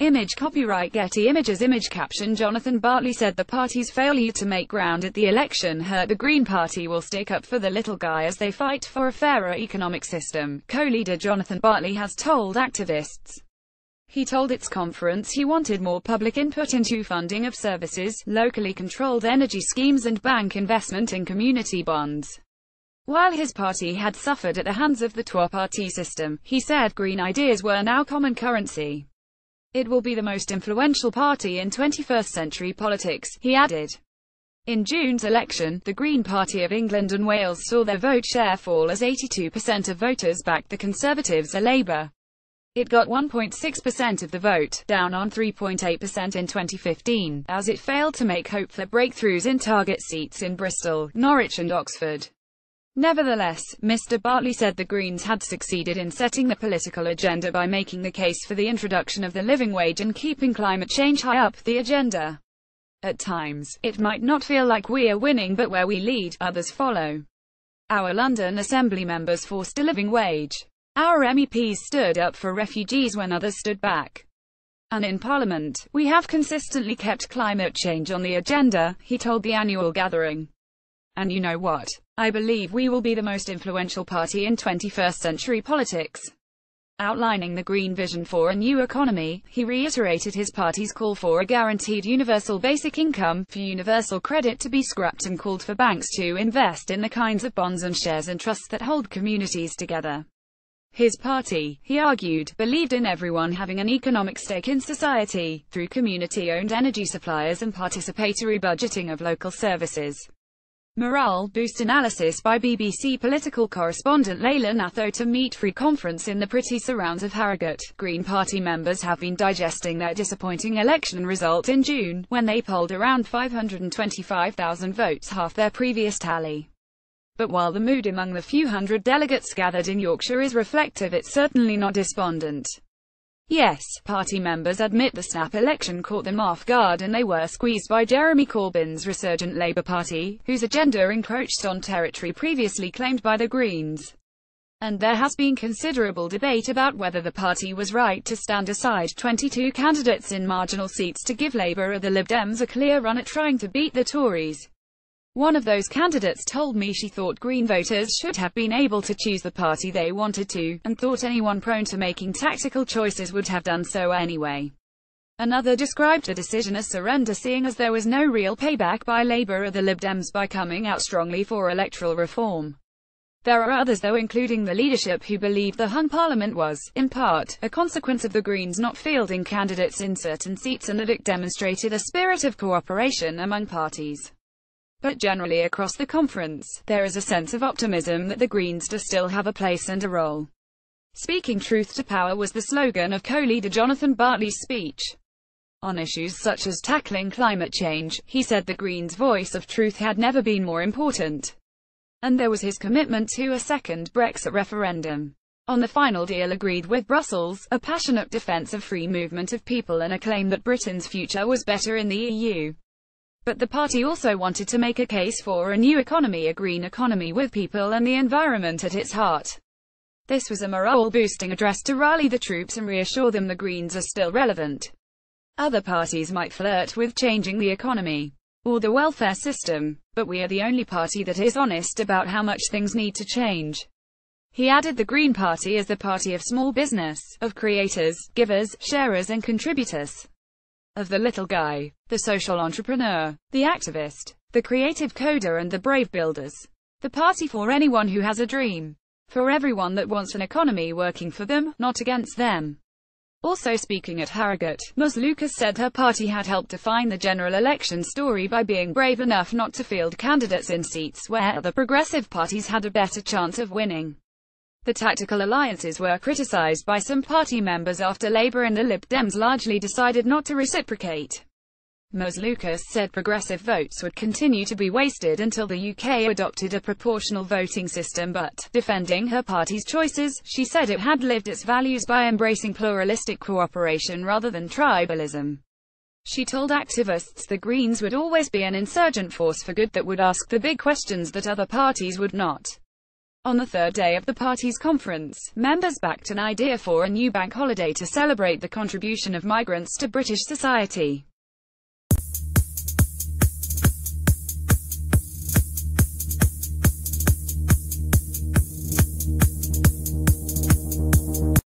Image copyright Getty Images Image caption Jonathan Bartley said the party's failure to make ground at the election hurt the Green Party will stick up for the little guy as they fight for a fairer economic system, co-leader Jonathan Bartley has told activists. He told its conference he wanted more public input into funding of services, locally controlled energy schemes and bank investment in community bonds. While his party had suffered at the hands of the trois-party system, he said Green ideas were now common currency. It will be the most influential party in 21st century politics, he added. In June's election, the Green Party of England and Wales saw their vote share fall as 82% of voters backed the Conservatives or Labour. It got 1.6% of the vote, down on 3.8% in 2015, as it failed to make hope for breakthroughs in target seats in Bristol, Norwich and Oxford. Nevertheless, Mr. Bartley said the Greens had succeeded in setting the political agenda by making the case for the introduction of the living wage and keeping climate change high up the agenda. At times, it might not feel like we are winning, but where we lead, others follow. Our London Assembly members forced a living wage. Our MEPs stood up for refugees when others stood back. And in Parliament, we have consistently kept climate change on the agenda, he told the annual gathering. And you know what? I believe we will be the most influential party in 21st century politics. Outlining the Green vision for a new economy, he reiterated his party's call for a guaranteed universal basic income, for universal credit to be scrapped, and called for banks to invest in the kinds of bonds and shares and trusts that hold communities together. His party, he argued, believed in everyone having an economic stake in society, through community-owned energy suppliers and participatory budgeting of local services. Morale boost analysis by BBC political correspondent Layla Natho to meet free conference in the pretty surrounds of Harrogate. Green Party members have been digesting their disappointing election result in June, when they polled around 525,000 votes, half their previous tally. But while the mood among the few hundred delegates gathered in Yorkshire is reflective, it's certainly not despondent. Yes, party members admit the snap election caught them off guard and they were squeezed by Jeremy Corbyn's resurgent Labour Party, whose agenda encroached on territory previously claimed by the Greens. And there has been considerable debate about whether the party was right to stand aside 22 candidates in marginal seats to give Labour or the Lib Dems a clear run at trying to beat the Tories. One of those candidates told me she thought Green voters should have been able to choose the party they wanted to, and thought anyone prone to making tactical choices would have done so anyway. Another described the decision as surrender, seeing as there was no real payback by Labour or the Lib Dems by coming out strongly for electoral reform. There are others though, including the leadership, who believe the hung parliament was, in part, a consequence of the Greens not fielding candidates in certain seats, and that it demonstrated a spirit of cooperation among parties. But generally across the conference, there is a sense of optimism that the Greens do still have a place and a role. Speaking truth to power was the slogan of co-leader Jonathan Bartley's speech. On issues such as tackling climate change, he said the Greens' voice of truth had never been more important. And there was his commitment to a second Brexit referendum. On the final deal agreed with Brussels, a passionate defence of free movement of people and a claim that Britain's future was better in the EU. But the party also wanted to make a case for a new economy, a green economy with people and the environment at its heart. This was a morale-boosting address to rally the troops and reassure them the Greens are still relevant. Other parties might flirt with changing the economy or the welfare system, but we are the only party that is honest about how much things need to change. He added the Green Party is the party of small business, of creators, givers, sharers and contributors. Of the little guy, the social entrepreneur, the activist, the creative coder and the brave builders. The party for anyone who has a dream. For everyone that wants an economy working for them, not against them. Also speaking at Harrogate, Ms. Lucas said her party had helped define the general election story by being brave enough not to field candidates in seats where other progressive parties had a better chance of winning. The tactical alliances were criticised by some party members after Labour and the Lib Dems largely decided not to reciprocate. Ms. Lucas said progressive votes would continue to be wasted until the UK adopted a proportional voting system, but, defending her party's choices, she said it had lived its values by embracing pluralistic cooperation rather than tribalism. She told activists the Greens would always be an insurgent force for good that would ask the big questions that other parties would not. On the third day of the party's conference, members backed an idea for a new bank holiday to celebrate the contribution of migrants to British society.